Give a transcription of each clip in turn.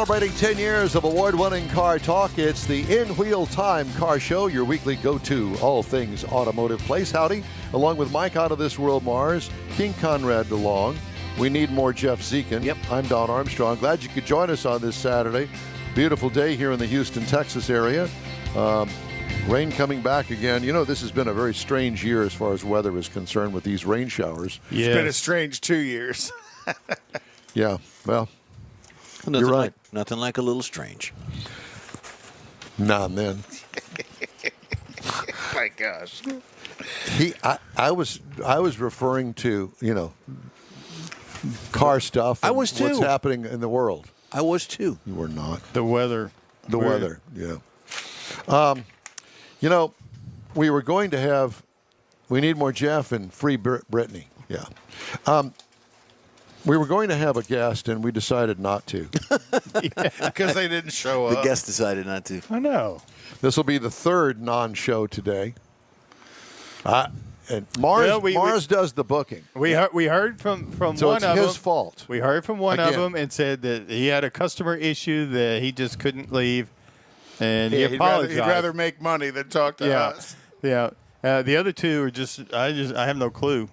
Celebrating 10 years of award-winning car talk, it's the In Wheel Time Car Show, your weekly go-to all things automotive place. Howdy, along with Mike out of this world, Mars, King Conrad DeLong. We need more Jeff Zekin. Yep. I'm Don Armstrong. Glad you could join us on this Saturday. Beautiful day here in the Houston, Texas area. Rain coming back again. You know, this has been a very strange year as far as weather is concerned with these rain showers. Yes. It's been a strange 2 years. Yeah, well, Nothing you're right. Nothing like a little strange. Nah, man. My gosh. I was referring to, you know, car stuff. I was too. What's happening in the world. I was too. You were not. The weather. The weather, yeah. You know, we were going to have, we need more Jeff and free Brittany. Yeah. We were going to have a guest, and we decided not to. Because they didn't show The up. guest decided not to. I know. This will be the third non-show today. And Mars does the booking. We heard from So one it's of them. his fault. We heard from one of Again. them and said that he had a customer issue that he just couldn't leave, and he He'd apologized. rather make money than talk to us. Yeah. The other two are I have no clue.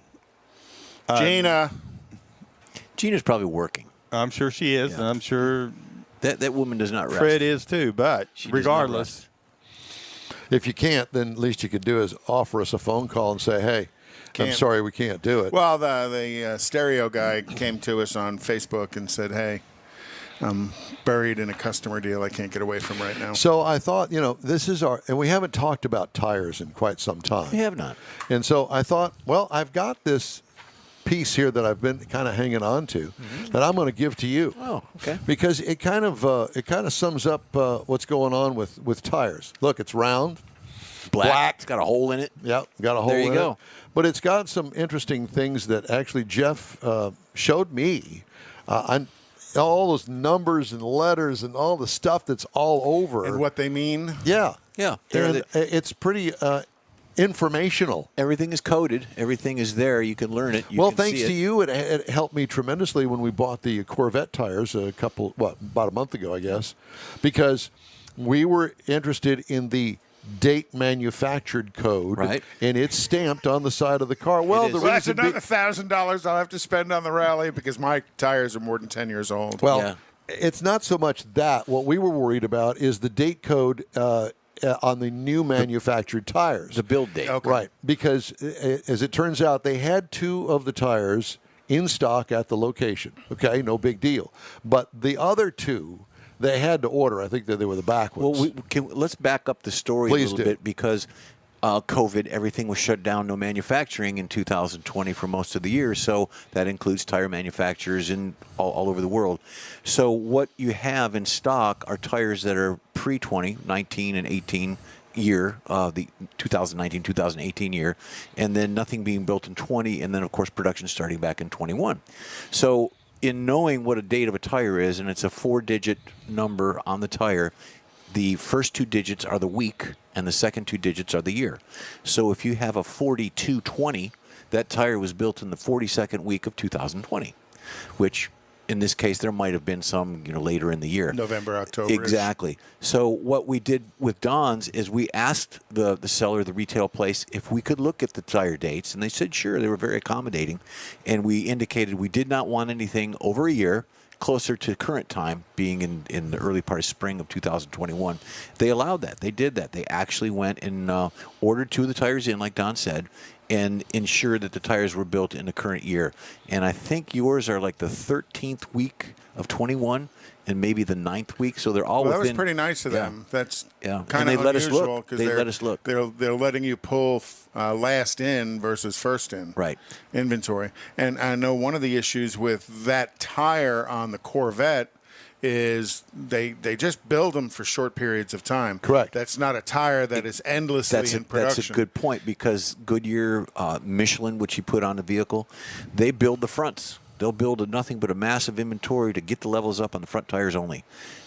Gina's probably working. I'm sure she is, and I'm sure that woman does not rest. Fred is too. But She does not regardless, If you can't, then at least you could do is offer us a phone call and say, hey, I'm Can't. sorry we can't do it. Well, the stereo guy came to us on Facebook and said, hey, I'm buried in a customer deal I can't get away from right now. So I thought, you know, this is and we haven't talked about tires in quite some time. We have not. And so I thought, well, I've got this piece here that I've been kind of hanging on to that I'm going to give to you. Oh, okay. Because it kind of sums up what's going on with tires. Look, it's round. Black. It's got a hole in it. Yep, got a hole There you in go. it. But it's got some interesting things that actually Jeff showed me. All those numbers and letters and all the stuff that's all over. And what they mean? Yeah. Yeah. And it's pretty informational. Everything is coded. Everything is there. You can learn it. You Well, can thanks see to it. you, it helped me tremendously when we bought the Corvette tires about a month ago, I guess, because we were interested in the date manufactured code, Right. and it's stamped on the side of the car. Well, is. the Well, that's reason another $1,000 I'll have to spend on the rally because my tires are more than 10 years old. well, Yeah. it's not so much that. What we were worried about is the date code on the new manufactured tires. The build date. Okay. Right, because as it turns out, they had two of the tires in stock at the location. Okay, no big deal. But the other two, they had to order. I think that they were the back Well, ones. let's back up the story Please a little do. bit because COVID, everything was shut down, no manufacturing in 2020 for most of the year. So that includes tire manufacturers in all over the world. So what you have in stock are tires that are pre-20, 19 and 18 year, the 2019-2018 year, and then nothing being built in 20, and then, of course, production starting back in 21. So in knowing what a date of a tire is, and it's a 4-digit number on the tire, the first 2 digits are the week, and the second 2 digits are the year. So if you have a 4220, that tire was built in the 42nd week of 2020, which in this case there might have been some later in the year. November, October. Exactly. So what we did with Don's is we asked the seller, the retail place, if we could look at the tire dates, and they said sure. They were very accommodating, and we indicated we did not want anything over a year, closer to current time, being in the early part of spring of 2021. They allowed that. They did that. They actually went and ordered 2 of the tires in, like Don said, and ensured that the tires were built in the current year. And I think yours are like the 13th week of 21 and maybe the 9th week. So they're all Well, that within. was pretty nice of them. That's Yeah. kind And of they let us unusual look. because They let us look. They're letting you pull last in versus first in Right. inventory. And I know one of the issues with that tire on the Corvette is they just build them for short periods of time. Correct. That's not a tire that is endlessly in production. That's a good point because Goodyear, Michelin, which you put on the vehicle, they build the fronts. They'll build nothing but a massive inventory to get the levels up on the front tires only,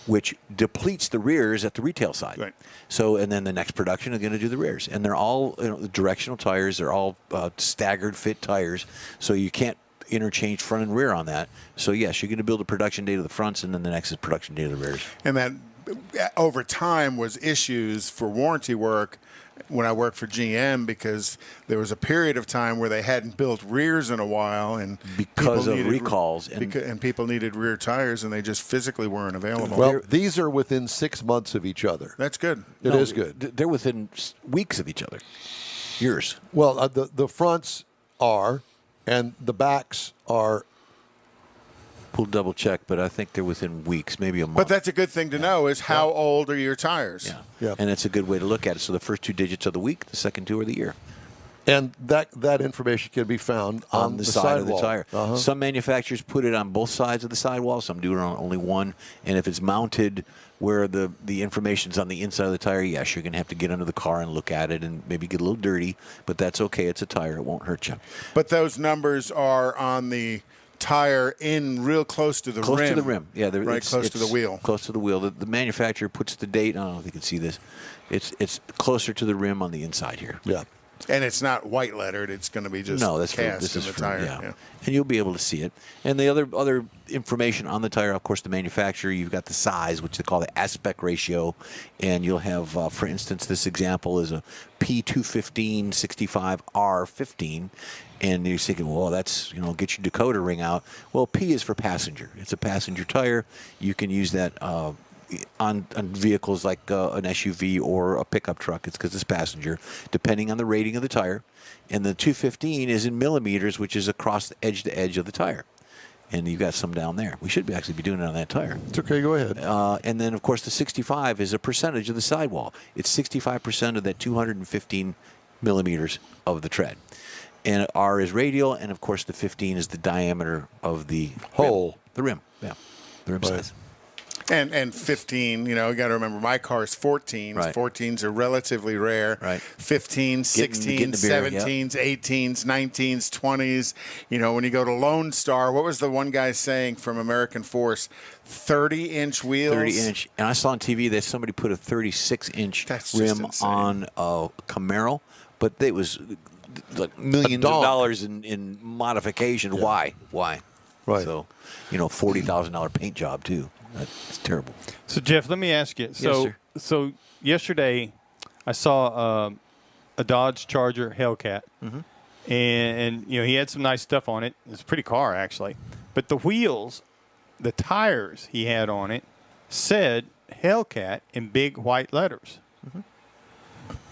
which depletes the rears at the retail side. Right. So, and then the next production is going to do the rears, and they're all directional tires. They're all staggered fit tires, so you can't interchanged front and rear on that. So yes, you're going to build a production date of the fronts, and then the next is production date of the rears. And that over time was issues for warranty work when I worked for GM, because there was a period of time where they hadn't built rears in a while, and because of recalls, and people needed rear tires, and they just physically weren't available. Well, these are within 6 months of each other. That's good. It is good. They're within weeks of each other. Years. Well, the fronts are, and the backs are. We'll double check, but I think they're within weeks, maybe a month. But that's a good thing to know, is how old are your tires? Yeah. Yeah. And it's a good way to look at it. So the first 2 digits of the week, the second 2 are the year. And that information can be found on The side of the sidewall. tire. Some manufacturers put it on both sides of the sidewall. Some do it on only one. And if it's mounted where the information's on the inside of the tire, yes, you're going to have to get under the car and look at it and maybe get a little dirty. But that's okay. It's a tire. It won't hurt you. But those numbers are on the tire in real close to the rim. Close to the rim. Yeah, right, close to the wheel. Close to the wheel. The manufacturer puts the date. I don't know if you can see this. It's closer to the rim on the inside here. Yeah. And it's not white lettered. It's going to be just cast this in is the for, tire. yeah. Yeah. And you'll be able to see it. And the other information on the tire, of course, the manufacturer, you've got the size, which they call the aspect ratio. And you'll have, for instance, this example is a P215 65R15. And you're thinking, well, that's, get your decoder ring out. Well, P is for passenger. It's a passenger tire. You can use that on vehicles like an SUV or a pickup truck. It's because it's passenger, depending on the rating of the tire. And the 215 is in millimeters, which is across the edge to edge of the tire. And you've got some down there. We should actually be doing it on that tire. It's okay. Go ahead. And then, of course, the 65 is a percentage of the sidewall. It's 65% of that 215 millimeters of the tread. And R is radial, and, of course, the 15 is the diameter of the hole. Rim. The rim, yeah. The rim size. And 15, you got to remember, my car's 14s. Right. 14s are relatively rare. Right. 15s, 16s, 17s, 18s, 19s, 20s. When you go to Lone Star, what was the one guy saying from American Force? 30-inch wheels. 30-inch. And I saw on TV that somebody put a 36-inch rim on a Camaro, but it was like millions of dollars in modification. Yeah. Why? Right. So, $40,000 paint job, too. That's terrible. So, Jeff, let me ask you. So yesterday I saw a Dodge Charger Hellcat, and he had some nice stuff on it. It's a pretty car, actually. But the wheels, the tires he had on it, said Hellcat in big white letters.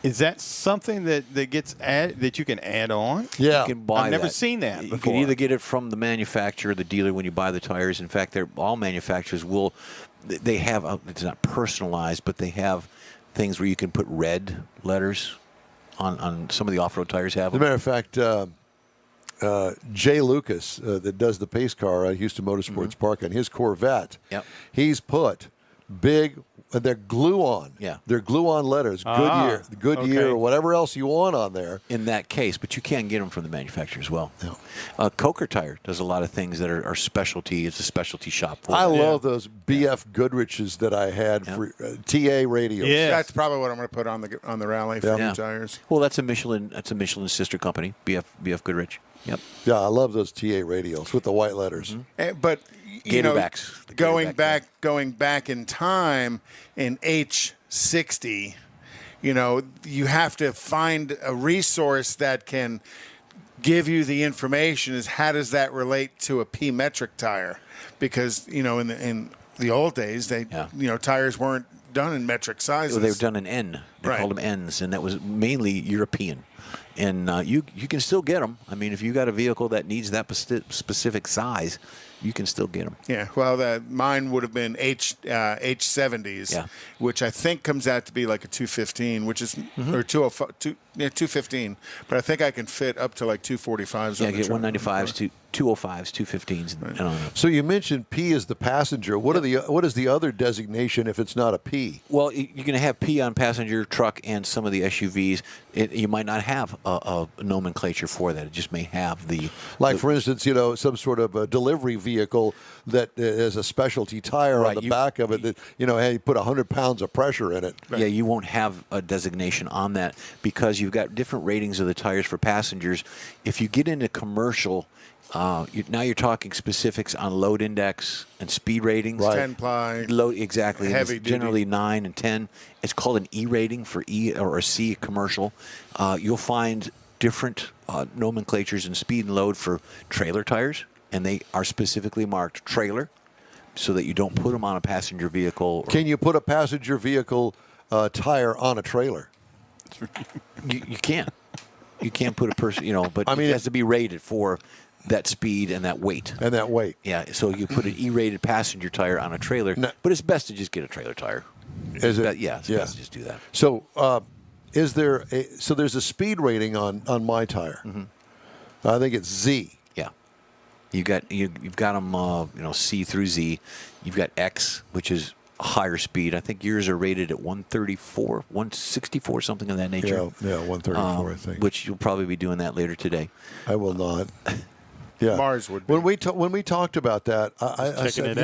Is that something that gets added, that you can add on? Yeah. You can buy I've never that. seen that before. You can either get it from the manufacturer or the dealer when you buy the tires. In fact, all manufacturers they have, it's not personalized, but they have things where you can put red letters on some of the off-road tires have As a them. matter of fact, Jay Lucas, that does the pace car at Houston Motorsports Park, on his Corvette, he's put big, they're glue-on. Yeah. They're glue-on letters, Goodyear, or whatever else you want on there. In that case, but you can get them from the manufacturer as well. Yeah. Coker Tire does a lot of things that are specialty. It's a specialty shop for I them. love those BF Goodriches that I had for TA radios. Yeah. That's probably what I'm going to put on the rally for new tires. Well, that's a Michelin sister company, BF Goodrich. Yep. Yeah, I love those TA radios with the white letters. But Gatorbacks. Going back in time in H60, you have to find a resource that can give you the information. Is how does that relate to a P metric tire? Because in the old days, tires weren't done in metric sizes. Well, they were done in N. They called them N's, and that was mainly European. And you can still get them. I mean, if you got a vehicle that needs that specific size, you can still get them. Yeah, well, mine would have been H70s, which I think comes out to be like a 215, which is or 215. But I think I can fit up to like 245s. Yeah, get 195s, 205s, 215s. Right. I don't know. So you mentioned P is the passenger. What is the other designation if it's not a P? Well, you're going to have P on passenger, truck, and some of the SUVs. You might not have a nomenclature for that. It just may have for instance, some sort of a delivery vehicle that has a specialty tire on the back of it that, hey, you put 100 pounds of pressure in it. Right. Yeah, you won't have a designation on that because you've got different ratings of the tires for passengers. If you get into commercial Now you're talking specifics on load index and speed ratings. Right. 10 ply. Load exactly. And Heavy it's generally 9 and 10. It's called an E rating for E or a C commercial. You'll find different nomenclatures and speed and load for trailer tires, and they are specifically marked trailer, so that you don't put them on a passenger vehicle. Can you put a passenger vehicle tire on a trailer? You can't. You can't put a person, but I mean, it has to be rated for that speed and that weight. And that weight. Yeah, so you put an E-rated passenger tire on a trailer, but it's best to just get a trailer tire. Is it? Yeah, it's best to just do that. So, there's a speed rating on my tire. Mm-hmm. I think it's Z. Yeah, you've got them, C through Z. You've got X, which is a higher speed. I think yours are rated at 134, 164, something of that nature. Yeah, 134, I think. Which you'll probably be doing that later today. I will not. Yeah, Mars would be. When we talked about that, I said,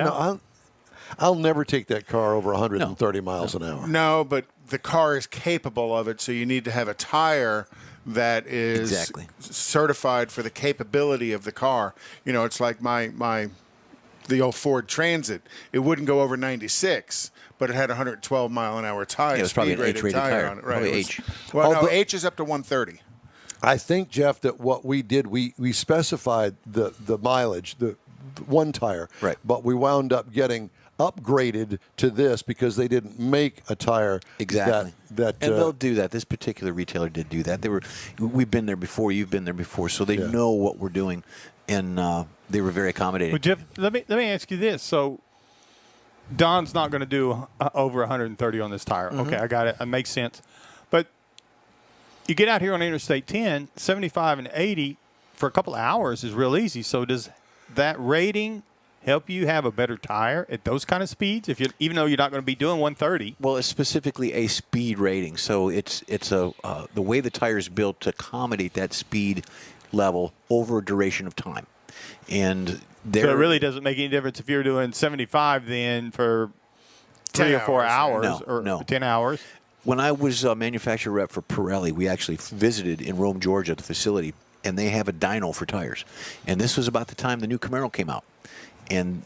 I'll never take that car over 130 miles an hour. No, but the car is capable of it, so you need to have a tire that is certified for the capability of the car. It's like the old Ford Transit. It wouldn't go over 96, but it had a 112 mile an hour tire. Yeah, it was probably an speed-rated H-rated tire. on it. Right. Probably H. Well, no, H is up to 130. I think, Jeff, that what we did, we specified the mileage, the one tire, right? But we wound up getting upgraded to this because they didn't make a tire exactly that and they'll do that. This particular retailer did do that. We've been there before. You've been there before, so they know what we're doing, and they were very accommodating. Well, Jeff, let me ask you this. So Don's not going to do over 130 on this tire. Mm-hmm. Okay, I got it. It makes sense. But you get out here on Interstate 10, 75 and 80 for a couple of hours is real easy. So does that rating help you have a better tire at those kind of speeds? Even though you're not going to be doing 130. Well, it's specifically a speed rating, so it's the way the tire is built to accommodate that speed level over a duration of time, and so it really doesn't make any difference if you're doing 75 then for 3 or 4 hours or 10 hours. When I was a manufacturer rep for Pirelli, we actually visited in Rome, Georgia, the facility, and they have a dyno for tires. And this was about the time the new Camaro came out. And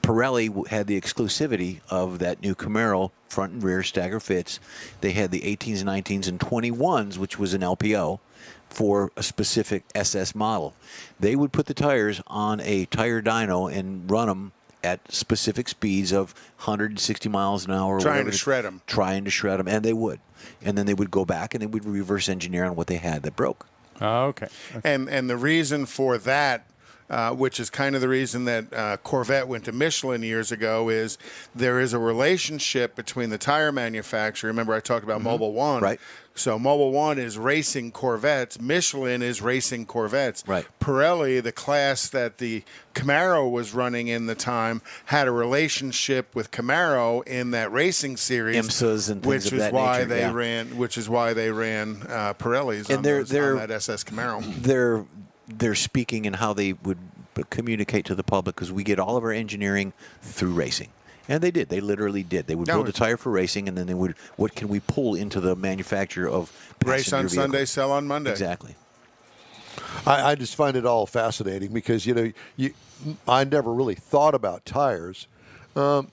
Pirelli had the exclusivity of that new Camaro, front and rear stagger fits. They had the 18s, 19s, and 21s, which was an LPO, for a specific SS model. They would put the tires on a tire dyno and run them at specific speeds of 160 miles an hour. Trying to shred them. And they would. And then they would go back and they would reverse engineer on what they had that broke. Oh, okay. And the reason for that, which is kind of the reason that Corvette went to Michelin years ago, is there is a relationship between the tire manufacturer. Remember I talked about Mobil 1? Right. So Mobil 1 is racing Corvettes. Michelin is racing Corvettes. Right. Pirelli, the class that the Camaro was running in the time, had a relationship with Camaro in that racing series. IMSAs and things of that nature. Which is why they ran Pirellis on that SS Camaro. They're speaking in how they would communicate to the public, because we get all of our engineering through racing. And they did. They literally did. They would build a tire for racing, and then they would, what can we pull into the manufacture of race on vehicle? Sunday, sell on Monday. Exactly. I just find it all fascinating because, I never really thought about tires. All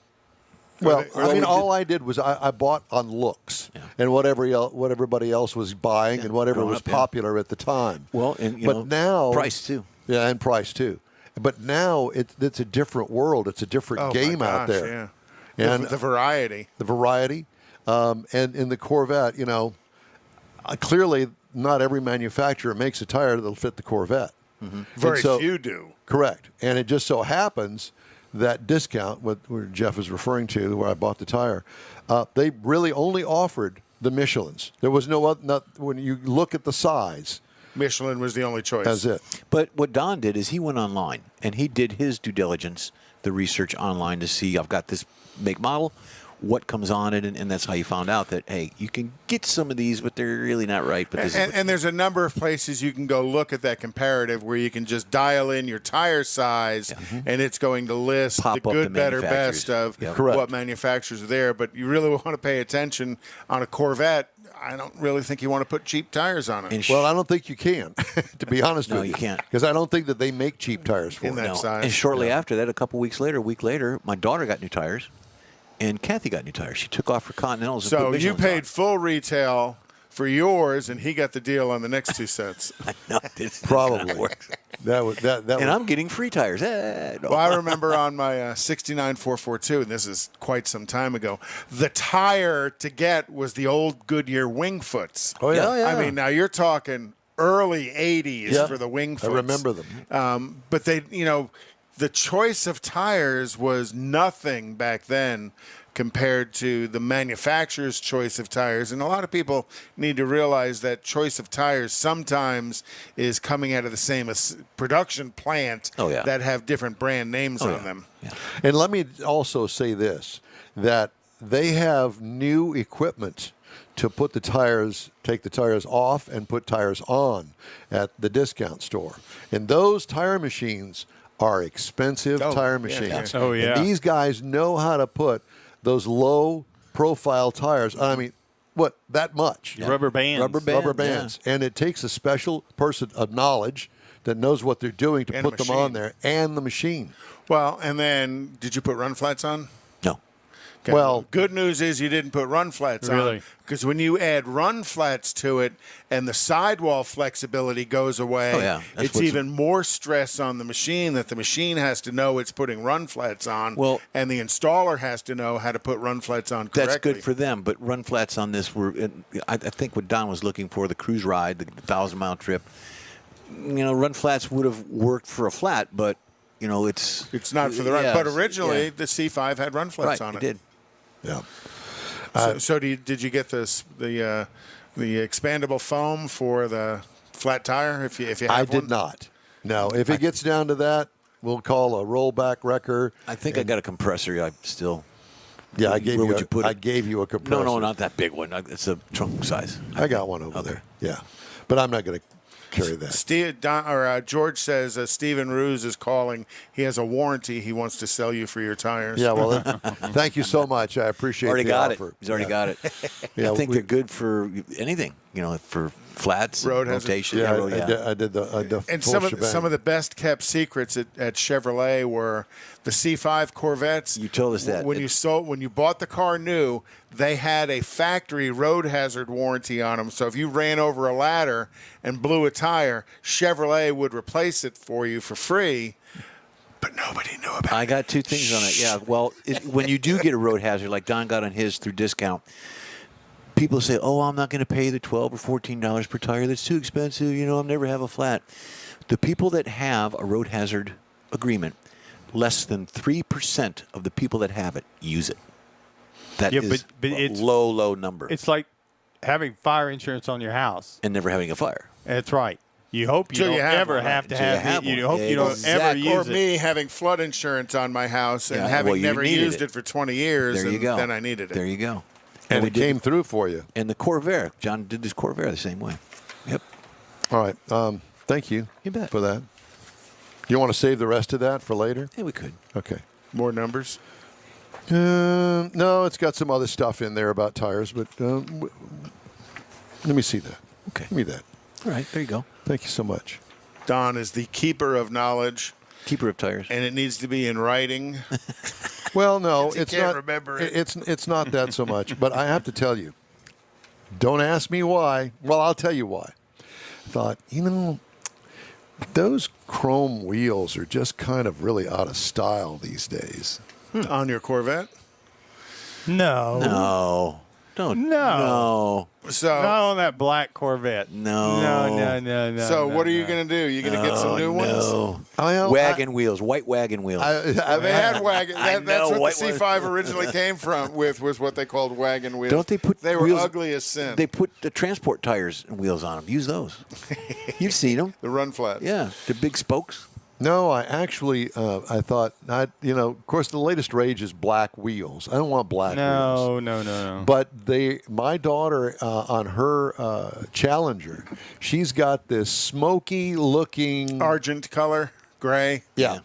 I did was I bought on looks and what everybody else was buying and whatever was popular at the time. Well, and now price too. Yeah, and price too. But now it's a different world. It's a different game out there. Yeah. And the variety. And in the Corvette, clearly not every manufacturer makes a tire that'll fit the Corvette. Mm-hmm. Very few do. Correct. And it just so happens that discount, where Jeff is referring to, where I bought the tire, they really only offered the Michelins. There was no other, when you look at the size. Michelin was the only choice. That's it. But what Don did is he went online and he did his due diligence, the research online to see, I've got this make model. what comes on it, and that's how you found out that, hey, you can get some of these, but they're really not right. But this and there's a number of places you can go look at that comparative where you can just dial in your tire size, and it's going to list Pop the up good, the better, best of Correct. what manufacturers are there. But you really want to pay attention on a Corvette. I don't really think you want to put cheap tires on it. Well, I don't think you can, to be honest with you. No, you can't. Because I don't think that they make cheap tires for In it. that size. And shortly after that, a week later, my daughter got new tires, and Kathy got new tires. She took off her Continentals. And So put you Michelins paid on. full retail for yours, and he got the deal on the next two sets. No, this Probably. works. That was And I'm getting free tires. No. Well, I remember on my 69 442, and this is quite some time ago, the tire to get was the old Goodyear Wingfoots. Oh, yeah. Yeah. I mean, now you're talking early 80s Yeah. for the Wingfoots. I remember them. But they, the choice of tires was nothing back then compared to the manufacturer's choice of tires. And a lot of people need to realize that choice of tires sometimes is coming out of the same production plant that have different brand names on them. Yeah. And let me also say this, that they have new equipment to put the tires, take the tires off and put tires on at the discount store. And those tire machines are expensive tire machines. Oh, yeah. And these guys know how to put those low-profile tires. I mean, what, that much? Rubber bands. Rubber bands. And it takes a special person of knowledge that knows what they're doing to And put them on machine. there, and the machine. Well, and then did you put run flats on? No. Okay. Well- good news is you didn't put run flats on. Really? Because when you add run flats to it and the sidewall flexibility goes away, That's it's what's- even more stress on the machine that the machine has to know it's putting run flats on, Well- and the installer has to know how to put run flats on correctly. That's good for them, but run flats on this were, I think what Don was looking for, the cruise ride, the 1,000-mile trip, run flats would have worked for a flat, but, It's not for the run. Yeah, But originally, yeah. the C5 had run flats Right, on it it. did. Yeah. So did you get the expandable foam for the flat tire? If you have I one? did not. No, if it gets down to that, we'll call a rollback wrecker. I think I got a compressor. I still. Yeah, I Where gave would you. you put I it? gave you a compressor. No, not that big one. It's a trunk size. I got one over there. Yeah, but I'm not going to carry that. George says Steven Ruse is calling. He has a warranty he wants to sell you for your tires. Yeah, well, thank you so much. I appreciate Already the got offer. it. He's already got it. Yeah, I think they're good for anything. For flats, Road hazard. rotation. Yeah, road, I did the And full shebang. some of the best kept secrets at Chevrolet were the C5 Corvettes. You told us that. when you bought the car new, they had a factory road hazard warranty on them. So if you ran over a ladder and blew a tire, Chevrolet would replace it for you for free. But nobody knew about it. I got two things on it. Yeah. Well, when you do get a road hazard, like Don got on his through discount, people say, "Oh, I'm not going to pay the $12 or $14 per tire. That's too expensive. I'll never have a flat." The people that have a road hazard agreement, less than 3% of the people that have it use it. That is but a it's low number. It's like having fire insurance on your house. And never having a fire. That's right. You hope you Till don't you have ever one, have to Till you have have it. You one. hope you don't Exactly. ever Or use it. me having flood insurance on my house and Yeah, having well, you never needed used it for 20 years. There you and go. Then I needed it. There you go. and we it did- came through for you. And the Corvair. John did his Corvair the same way. Yep. All right. Thank you, You bet. for that. You want to save the rest of that for later? Yeah, we could. Okay. More numbers. No, it's got some other stuff in there about tires, but let me see that. Okay. Give me that. All right. There you go. Thank you so much. Don is the keeper of knowledge, Keeper of tires. and it needs to be in writing. Well, no, He it's can't not. remember it. It's not that so much. But I have to tell you, don't ask me why. Well, I'll tell you why. I thought, those chrome wheels are just kind of really out of style these days. On your Corvette. No. No. Don't. No. So, Not on that black Corvette. No. No. so what are you going to do? You going to get some new ones? No. I- Wagon wheels. White wagon wheels. They had wagon. I That's know, what white the C5 originally came from. Was what they called wagon wheels. Don't they put They were wheels- ugly as sin. They put the transport tires and wheels on them. Use those. You've seen them. the run flats. Yeah. The big spokes. No, I actually, I thought, of course, the latest rage is black wheels. I don't want black wheels. No. But my daughter on her Challenger, she's got this smoky-looking Argent color, gray. Yeah,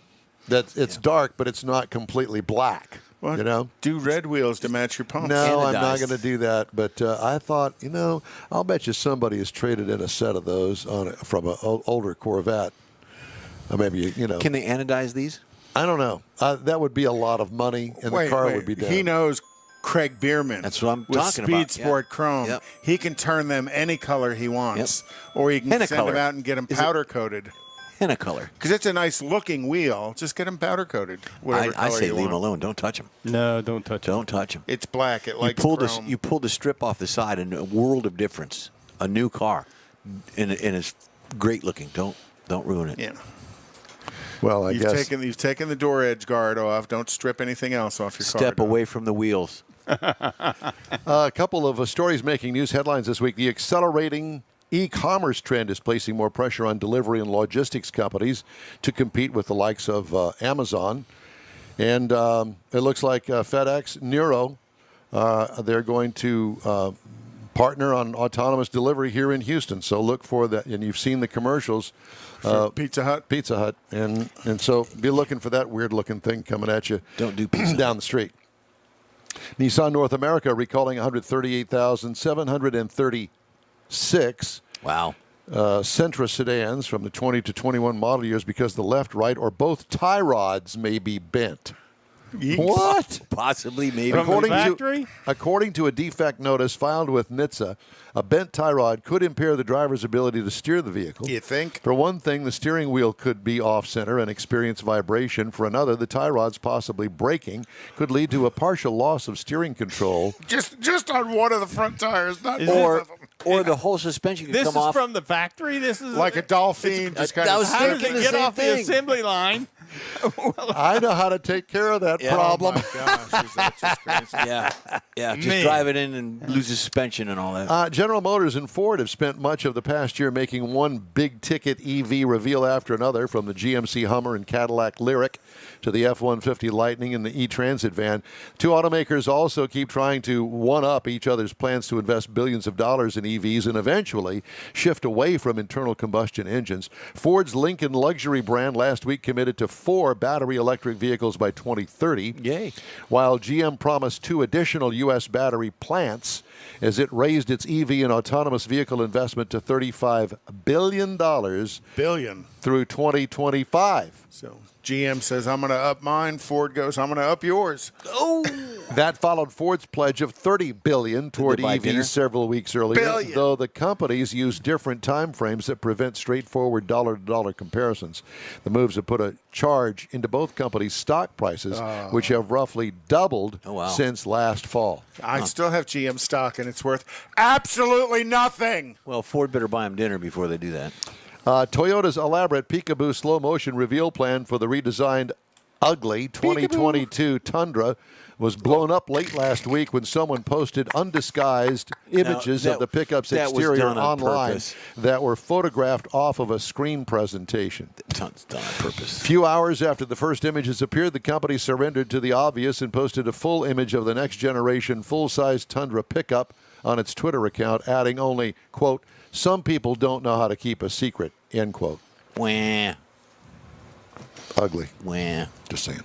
it's dark, but it's not completely black. Well, do red wheels to match your pumps. No, I'm not going to do that. But I thought, I'll bet you somebody has traded in a set of those from an older Corvette. Maybe Can they anodize these? I don't know. That would be a lot of money, and the car would be down. He knows Craig Bierman. That's what I'm with talking Speed about. Sport Chrome. Yep. He can turn them any color he wants, or he can Henna send color. them out and get them powder coated. Henna color. Because it's a nice looking wheel. Just get them powder coated. Whatever I color say you leave want. them alone. Don't touch them. No, don't touch it. Don't touch them. It's black. It likes chrome. You pulled the strip off the side, and a world of difference. A new car, and it's great looking. Don't ruin it. Yeah. Well, You've taken the door edge guard off. Don't strip anything else off your car. Step away from the wheels. a couple of stories making news headlines this week. The accelerating e-commerce trend is placing more pressure on delivery and logistics companies to compete with the likes of Amazon. And it looks like FedEx, Nero, they're going to partner on autonomous delivery here in Houston. So look for that. And you've seen the commercials. Pizza Hut. And so be looking for that weird-looking thing coming at you. Don't do pizza down the street. Nissan North America recalling 138,736 Wow. Sentra sedans from the 20 to 21 model years because the left, right, or both tie rods may be bent. What? Possibly, maybe. According to a defect notice filed with NHTSA, a bent tie rod could impair the driver's ability to steer the vehicle. You think? For one thing, the steering wheel could be off-center and experience vibration. For another, the tie rods possibly breaking could lead to a partial loss of steering control. Just on one of the front tires, not both of them. Or the whole suspension could This come is off. from the factory? This is Like a dolphin. Just kind that of was How does thinking it the get same off the thing. assembly line? I know how to take care of that problem. Oh my gosh, is that just crazy? Yeah. Just Man. drive it in and lose the suspension and all that. General Motors and Ford have spent much of the past year making one big-ticket EV reveal after another, from the GMC Hummer and Cadillac Lyriq to the F-150 Lightning and the E-Transit van. Two automakers also keep trying to one-up each other's plans to invest billions of dollars in EVs and eventually shift away from internal combustion engines. Ford's Lincoln luxury brand last week committed to 4 battery electric vehicles by 2030. Yay. While GM promised 2 additional U.S. battery plants as it raised its EV and autonomous vehicle investment to $35 billion through 2025. So GM says, I'm going to up mine. Ford goes, I'm going to up yours. Oh. That followed Ford's pledge of $30 billion toward they buy dinner? EVs several weeks earlier, Billion. though the companies use different time frames that prevent straightforward dollar-to-dollar comparisons. The moves have put a charge into both companies' stock prices, which have roughly doubled since last fall. I still have GM stock, and it's worth absolutely nothing. Well, Ford better buy them dinner before they do that. Toyota's elaborate peekaboo slow-motion reveal plan for the redesigned ugly 2022 Tundra was blown up late last week when someone posted undisguised images of the pickup's exterior online that were photographed off of a screen presentation. It's done on purpose. Few hours after the first images appeared, the company surrendered to the obvious and posted a full image of the next generation full-size Tundra pickup on its Twitter account, adding only, quote, "Some people don't know how to keep a secret," end quote. Wah. Ugly. Wah. Just saying.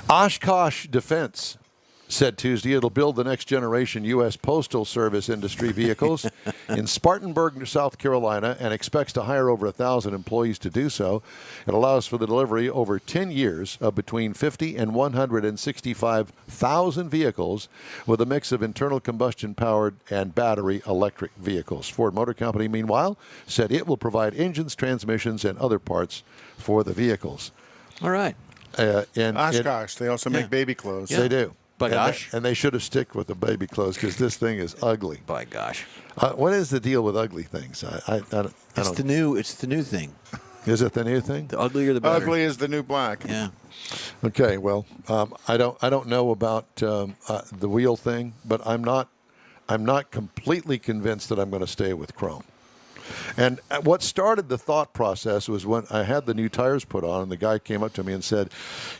Oshkosh Defense said Tuesday it'll build the next generation U.S. Postal Service industry vehicles in Spartanburg, South Carolina, and expects to hire over 1,000 employees to do so. It allows for the delivery over 10 years of between 50 and 165,000 vehicles with a mix of internal combustion-powered and battery electric vehicles. Ford Motor Company, meanwhile, said it will provide engines, transmissions, and other parts for the vehicles. All right. Oshkosh, they also make baby clothes. They do. By gosh. And they should have stick with the baby clothes because this thing is ugly. By gosh. What is the deal with ugly things? I don't. It's the new thing. Is it the new thing? The uglier the better. Ugly is the new black. Yeah. Okay. Well, I don't know about the wheel thing, but I'm not completely convinced that I'm going to stay with chrome. And what started the thought process was when I had the new tires put on, and the guy came up to me and said,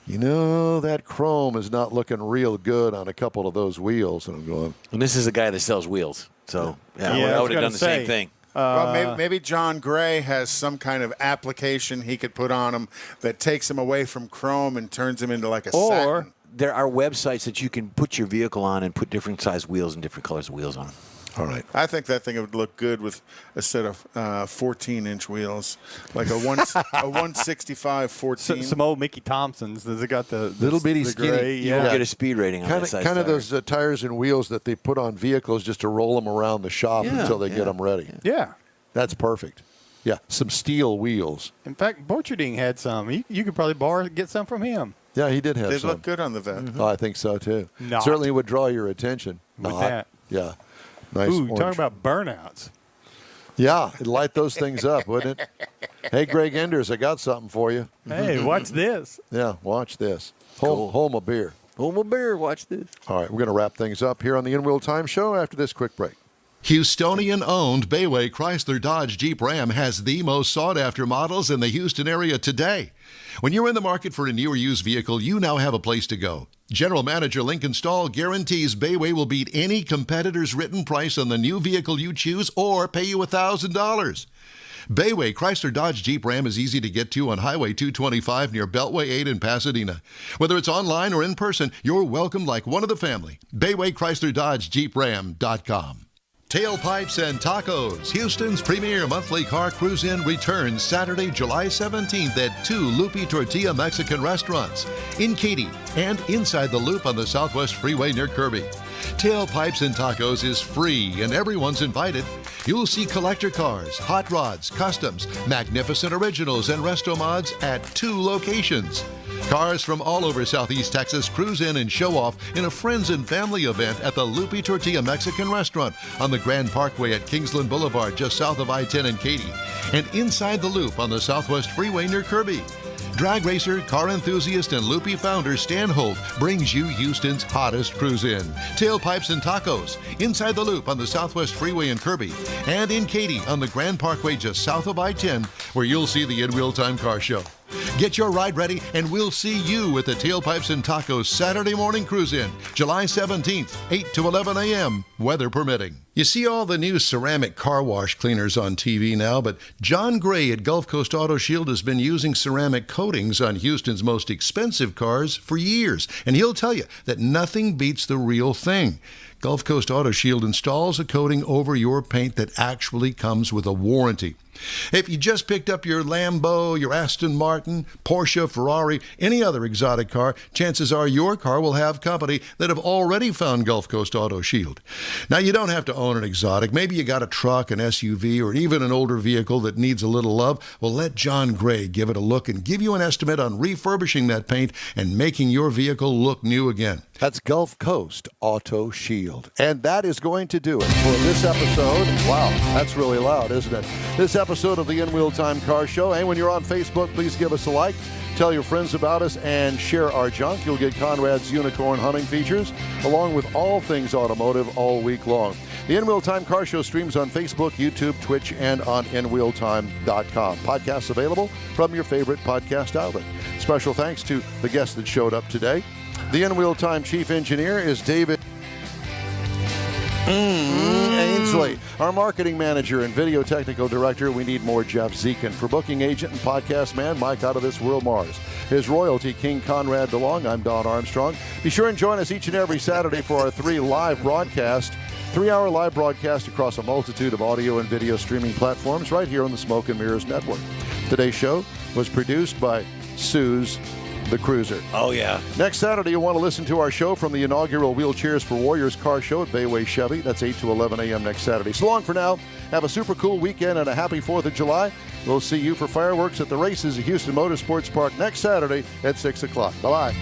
you know, that chrome is not looking real good on a couple of those wheels. And I'm going, and this is a guy that sells wheels. So, Yeah, I would have done the same thing. Well, maybe John Gray has some kind of application he could put on him that takes him away from chrome and turns him into like a satin. There are websites that you can put your vehicle on and put different size wheels and different colors of wheels on them. all right. I think that thing would look good with a set of 14-inch wheels, like a 165 14. Some old Mickey Thompsons. Does it got the Little bitty the skinny. gray? You won't get a speed rating on that size Kind of tire. those tires and wheels that they put on vehicles just to roll them around the shop until they get them ready. Yeah. That's perfect. Yeah, some steel wheels. In fact, Borcherding had some. You could probably get some from him. Yeah, he did have They some. look good on the vet. Oh, I think so, too. Not. Certainly would draw your attention. With Not. that. Yeah. Nice Ooh, orange. talking about burnouts. Yeah, it'd light those things up, wouldn't it? Hey, Greg Enders, I got something for you. Hey, watch this. Yeah, watch this. Cool. Home a beer. Home a beer, watch this. All right, we're going to wrap things up here on the In Wheel Time Show after this quick break. Houstonian-owned Bayway Chrysler Dodge Jeep Ram has the most sought-after models in the Houston area today. When you're in the market for a new or used vehicle, you now have a place to go. General Manager Lincoln Stahl guarantees Bayway will beat any competitor's written price on the new vehicle you choose or pay you $1,000. Bayway Chrysler Dodge Jeep Ram is easy to get to on Highway 225 near Beltway 8 in Pasadena. Whether it's online or in person, you're welcome like one of the family. Bayway Chrysler Dodge Jeep Ram.com. Tailpipes and Tacos, Houston's premier monthly car cruise-in returns Saturday, July 17th at 2 Loopy Tortilla Mexican restaurants in Katy and inside the Loop on the Southwest Freeway near Kirby. Tailpipes and Tacos is free and everyone's invited. You'll see collector cars, hot rods, customs, magnificent originals, and resto mods at 2 locations. Cars from all over Southeast Texas cruise in and show off in a friends and family event at the Loopy Tortilla Mexican restaurant on the Grand Parkway at Kingsland Boulevard just south of I-10 in Katy, and inside the Loop on the Southwest Freeway near Kirby. Drag racer, car enthusiast, and Loopy founder Stan Holt brings you Houston's hottest cruise-in. Tailpipes and Tacos, inside the Loop on the Southwest Freeway in Kirby, and in Katy on the Grand Parkway just south of I-10, where you'll see the In Wheel Time Car Show. Get your ride ready, and we'll see you at the Tailpipes and Tacos Saturday morning cruise-in, July 17th, 8 to 11 a.m., weather permitting. You see all the new ceramic car wash cleaners on TV now, but John Gray at Gulf Coast Auto Shield has been using ceramic coatings on Houston's most expensive cars for years, and he'll tell you that nothing beats the real thing. Gulf Coast Auto Shield installs a coating over your paint that actually comes with a warranty. If you just picked up your Lambo, your Aston Martin, Porsche, Ferrari, any other exotic car, chances are your car will have company that have already found Gulf Coast Auto Shield. Now, you don't have to own an exotic. Maybe you got a truck, an SUV, or even an older vehicle that needs a little love. Well, let John Gray give it a look and give you an estimate on refurbishing that paint and making your vehicle look new again. That's Gulf Coast Auto Shield. And that is going to do it for this episode. Wow, that's really loud, isn't it? This episode of the In Wheel Time Car Show. And when you're on Facebook, please give us a like, tell your friends about us, and share our junk. You'll get Conrad's unicorn hunting features, along with all things automotive all week long. The In Wheel Time Car Show streams on Facebook, YouTube, Twitch, and on InWheelTime.com. Podcasts available from your favorite podcast outlet. Special thanks to the guests that showed up today. The In Wheel Time Chief Engineer is David Ainsley. Our Marketing Manager and Video Technical Director, we need more Jeff Zekin. For Booking Agent and Podcast Man, Mike Out of This World Mars. His royalty, King Conrad DeLong. I'm Don Armstrong. Be sure and join us each and every Saturday for our 3-hour live broadcast across a multitude of audio and video streaming platforms right here on the Smoke and Mirrors Network. Today's show was produced by Suze the Cruiser. Oh, yeah. Next Saturday, you'll want to listen to our show from the inaugural Wheelchairs for Warriors car show at Bayway Chevy. That's 8 to 11 a.m. next Saturday. So long for now. Have a super cool weekend and a happy 4th of July. We'll see you for fireworks at the races at Houston Motorsports Park next Saturday at 6 o'clock. Bye-bye.